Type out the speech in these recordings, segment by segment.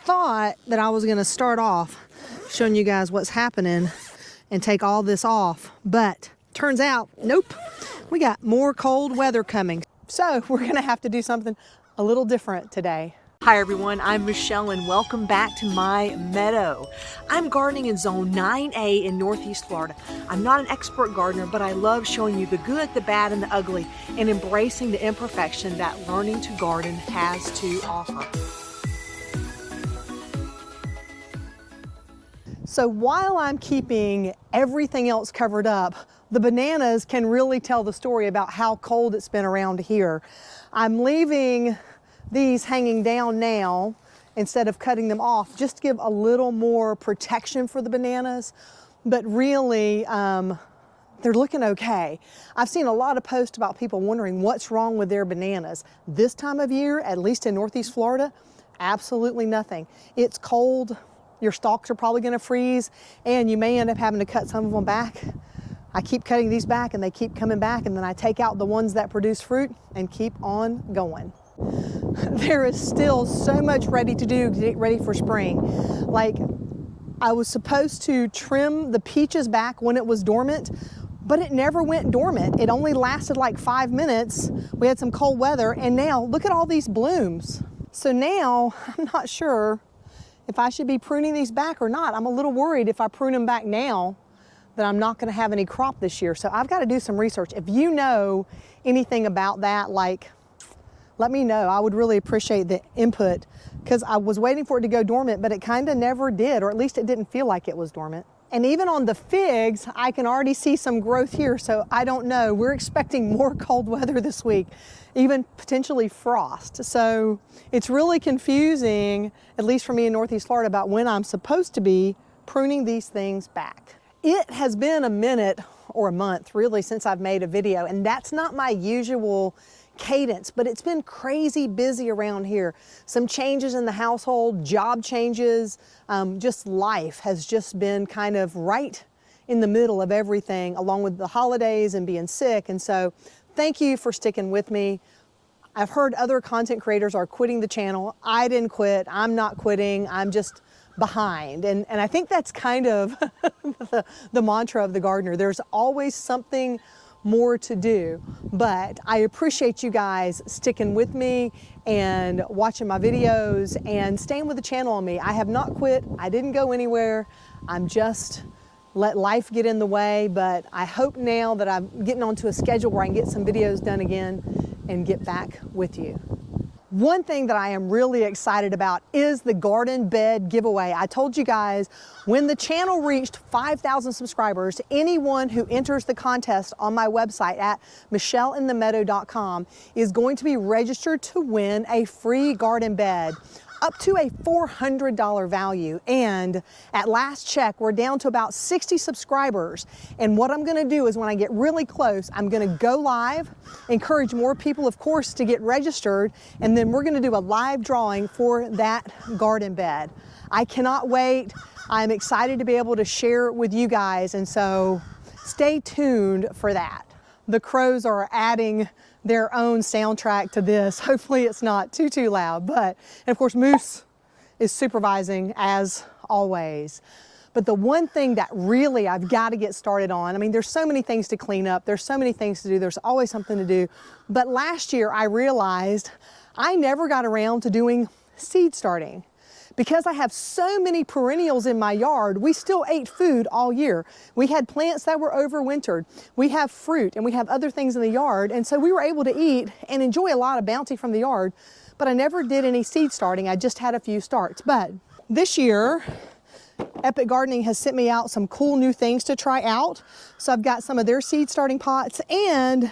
thought that I was gonna start off showing you guys what's happening and take all this off, but turns out, nope, we got more cold weather coming. So we're gonna have to do something a little different today. Hi everyone, I'm Michelle and welcome back to my meadow. I'm gardening in zone 9A in Northeast Florida. I'm not an expert gardener, but I love showing you the good, the bad, and the ugly, and embracing the imperfection that learning to garden has to offer. So while I'm keeping everything else covered up, the bananas can really tell the story about how cold it's been around here. I'm leaving these hanging down now instead of cutting them off, just to give a little more protection for the bananas. But really, they're looking okay. I've seen a lot of posts about people wondering what's wrong with their bananas. This time of year, at least in Northeast Florida, absolutely nothing. It's cold, your stalks are probably gonna freeze, and you may end up having to cut some of them back. I keep cutting these back and they keep coming back, and then I take out the ones that produce fruit and keep on going. There is still so much ready to do to get ready for spring. Like, I was supposed to trim the peaches back when it was dormant, but it never went dormant. It only lasted like 5 minutes. We had some cold weather, and now look at all these blooms. So now I'm not sure if I should be pruning these back or not. I'm a little worried if I prune them back now that I'm not gonna have any crop this year. So I've got to do some research. If you know anything about that, like, let me know. I would really appreciate the input, because I was waiting for it to go dormant, but it kind of never did, or at least it didn't feel like it was dormant. And even on the figs, I can already see some growth here, so I don't know. We're expecting more cold weather this week, even potentially frost. So it's really confusing, at least for me in Northeast Florida, about when I'm supposed to be pruning these things back. It has been a minute or a month really since I've made a video, and that's not my usual cadence, but it's been crazy busy around here. Some changes in the household, job changes, just life has just been kind of right in the middle of everything, along with the holidays and being sick. And so thank you for sticking with me. I've heard other content creators are quitting the channel. I didn't quit. I'm not quitting. I'm just behind. And I think that's kind of the mantra of the gardener. There's always something more to do, but I appreciate you guys sticking with me and watching my videos and staying with the channel on me. I have not quit. I didn't go anywhere. I'm just let life get in the way, but I hope now that I'm getting onto a schedule where I can get some videos done again and get back with you. One thing that I am really excited about is the garden bed giveaway. I told you guys when the channel reached 5,000 subscribers, anyone who enters the contest on my website at michelleandthemeadow.com is going to be registered to win a free garden bed up to a $400 value. And at last check, we're down to about 60 subscribers. And what I'm gonna do is when I get really close, I'm gonna go live, encourage more people, of course, to get registered, and then we're gonna do a live drawing for that garden bed. I cannot wait. I'm excited to be able to share it with you guys, and so stay tuned for that. The crows are adding their own soundtrack to this. Hopefully it's not too loud, but, and of course Moose is supervising as always. But the one thing that really I've got to get started on, I mean, there's so many things to clean up, there's so many things to do, there's always something to do. But last year I realized I never got around to doing seed starting. Because I have so many perennials in my yard, we still ate food all year. We had plants that were overwintered. We have fruit and we have other things in the yard. And so we were able to eat and enjoy a lot of bounty from the yard, but I never did any seed starting. I just had a few starts. But this year, Epic Gardening has sent me out some cool new things to try out. So I've got some of their seed starting pots and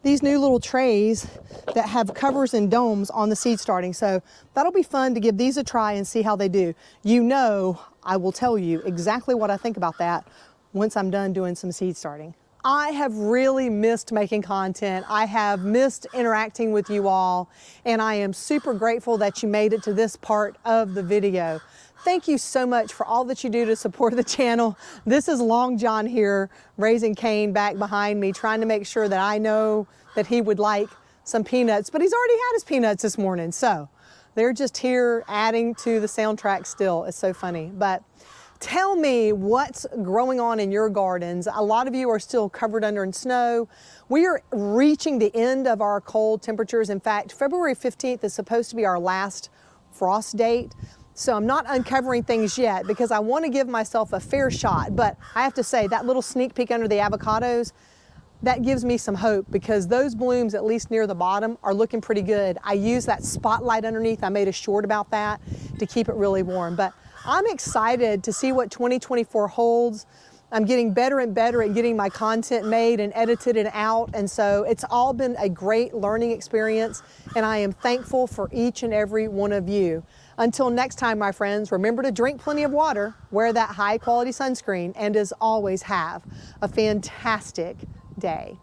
these new little trays that have covers and domes on the seed starting. So that'll be fun to give these a try and see how they do. You know, I will tell you exactly what I think about that once I'm done doing some seed starting. I have really missed making content. I have missed interacting with you all, and I am super grateful that you made it to this part of the video. Thank you so much for all that you do to support the channel. This is Long John here, raising Cain back behind me, trying to make sure that I know that he would like some peanuts, but he's already had his peanuts this morning. So They're just here adding to the soundtrack still. It's so funny. But tell me what's growing on in your gardens. A lot of you are still covered under in snow. We are reaching the end of our cold temperatures. In fact, February 15th is supposed to be our last frost date. So I'm not uncovering things yet because I want to give myself a fair shot. But I have to say, that little sneak peek under the avocados, that gives me some hope because those blooms, at least near the bottom, are looking pretty good. I use that spotlight underneath. I made a short about that to keep it really warm. But I'm excited to see what 2024 holds. I'm getting better and better at getting my content made and edited and out. And so it's all been a great learning experience. And I am thankful for each and every one of you. Until next time, my friends, remember to drink plenty of water, wear that high quality sunscreen, and as always, have a fantastic day.